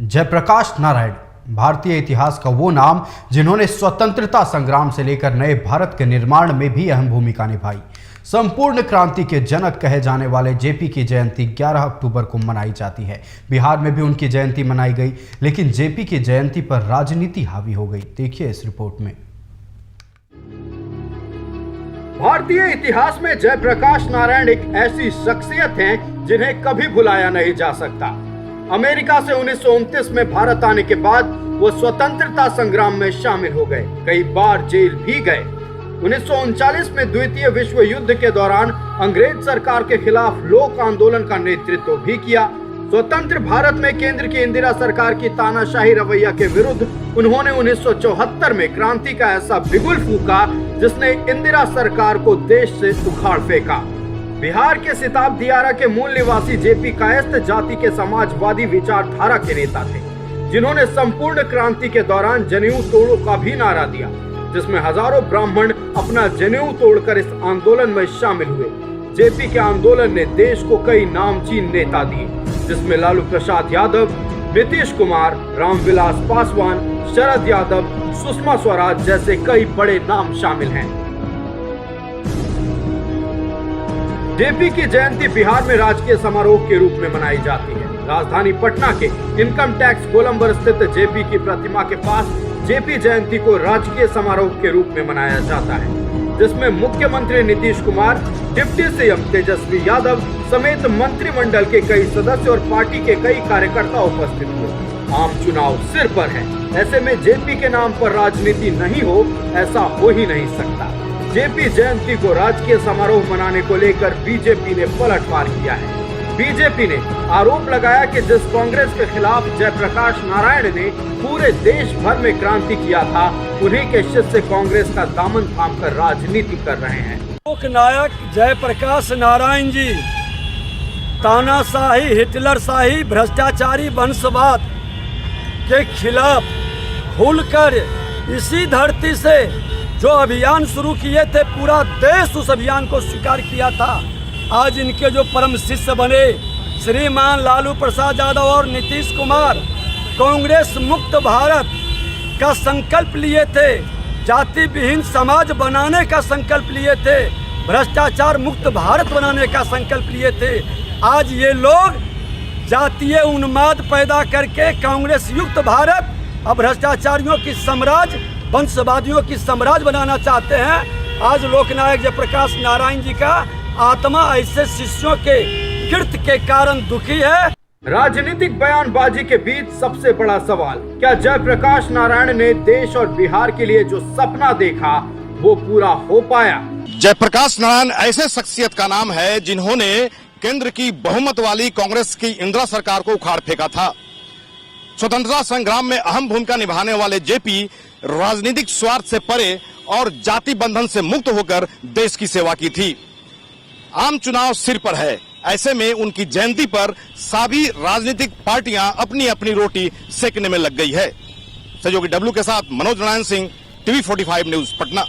जयप्रकाश नारायण भारतीय इतिहास का वो नाम जिन्होंने स्वतंत्रता संग्राम से लेकर नए भारत के निर्माण में भी अहम भूमिका निभाई। संपूर्ण क्रांति के जनक कहे जाने वाले जेपी की जयंती 11 अक्टूबर को मनाई जाती है। बिहार में भी उनकी जयंती मनाई गई, लेकिन जेपी की जयंती पर राजनीति हावी हो गई। देखिए इस रिपोर्ट में। भारतीय इतिहास में जयप्रकाश नारायण एक ऐसी शख्सियत हैं जिन्हें कभी भुलाया नहीं जा सकता। अमेरिका से 1929 में भारत आने के बाद वो स्वतंत्रता संग्राम में शामिल हो गए, कई बार जेल भी गए। 1939 में द्वितीय विश्व युद्ध के दौरान अंग्रेज सरकार के खिलाफ लोक आंदोलन का नेतृत्व भी किया। स्वतंत्र भारत में केंद्र की इंदिरा सरकार की तानाशाही रवैया के विरुद्ध उन्होंने 1974 में क्रांति का ऐसा बिगुल फूंका जिसने इंदिरा सरकार को देश से उखाड़ फेंका। बिहार के सिताब दियारा के मूल निवासी जेपी कायस्थ जाति के समाजवादी विचारधारा के नेता थे, जिन्होंने संपूर्ण क्रांति के दौरान जनेऊ तोड़ो का भी नारा दिया, जिसमें हजारों ब्राह्मण अपना जनेऊ तोड़कर इस आंदोलन में शामिल हुए। जेपी के आंदोलन ने देश को कई नामचीन नेता दिए, जिसमें लालू प्रसाद यादव, नीतीश कुमार, रामविलास पासवान, शरद यादव, सुषमा स्वराज जैसे कई बड़े नाम शामिल हैं। जेपी की जयंती बिहार में राजकीय समारोह के रूप में मनाई जाती है। राजधानी पटना के इनकम टैक्स गोलंबर स्थित जेपी की प्रतिमा के पास जेपी जयंती को राजकीय समारोह के रूप में मनाया जाता है, जिसमें मुख्यमंत्री नीतीश कुमार, डिप्टी सीएम तेजस्वी यादव समेत मंत्रिमंडल के कई सदस्य और पार्टी के कई कार्यकर्ता उपस्थित हुए। आम चुनाव सिर पर है, ऐसे में जेपी के नाम पर राजनीति नहीं हो, ऐसा हो ही नहीं सकता। जेपी जयंती को राजकीय समारोह मनाने को लेकर बीजेपी ने पलटवार किया है। बीजेपी ने आरोप लगाया कि जिस कांग्रेस के खिलाफ जयप्रकाश नारायण ने पूरे देश भर में क्रांति किया था, उन्हीं के शिष्य कांग्रेस का दामन थामकर राजनीति कर रहे हैं। लोकनायक जयप्रकाश नारायण जी तानाशाही, हिटलरशाही, भ्रष्टाचारी वंशवाद के खिलाफ खुलकर इसी धरती से जो अभियान शुरू किए थे, पूरा देश उस अभियान को स्वीकार किया था। आज इनके जो परम शिष्य बने श्रीमान लालू प्रसाद यादव और नीतीश कुमार कांग्रेस मुक्त भारत का संकल्प लिए थे, जाति विहीन समाज बनाने का संकल्प लिए थे, भ्रष्टाचार मुक्त भारत बनाने का संकल्प लिए थे। आज ये लोग जातीय उन्माद पैदा करके कांग्रेस युक्त भारत और भ्रष्टाचारियों की साम्राज्य, वंशवादियों की साम्राज्य बनाना चाहते हैं। आज लोकनायक जयप्रकाश नारायण जी का आत्मा ऐसे शिष्यों के कृत्य के कारण दुखी है। राजनीतिक बयानबाजी के बीच सबसे बड़ा सवाल, क्या जयप्रकाश नारायण ने देश और बिहार के लिए जो सपना देखा वो पूरा हो पाया? जयप्रकाश नारायण ऐसे शख्सियत का नाम है जिन्होंने केंद्र की बहुमत वाली कांग्रेस की इंदिरा सरकार को उखाड़ फेंका था। स्वतंत्रता संग्राम में अहम भूमिका निभाने वाले जेपी राजनीतिक स्वार्थ से परे और जाति बंधन से मुक्त होकर देश की सेवा की थी। आम चुनाव सिर पर है, ऐसे में उनकी जयंती पर सभी राजनीतिक पार्टियां अपनी अपनी रोटी सेकने में लग गई है। सहयोगी डब्लू के साथ मनोज नारायण सिंह, TV45 न्यूज, पटना।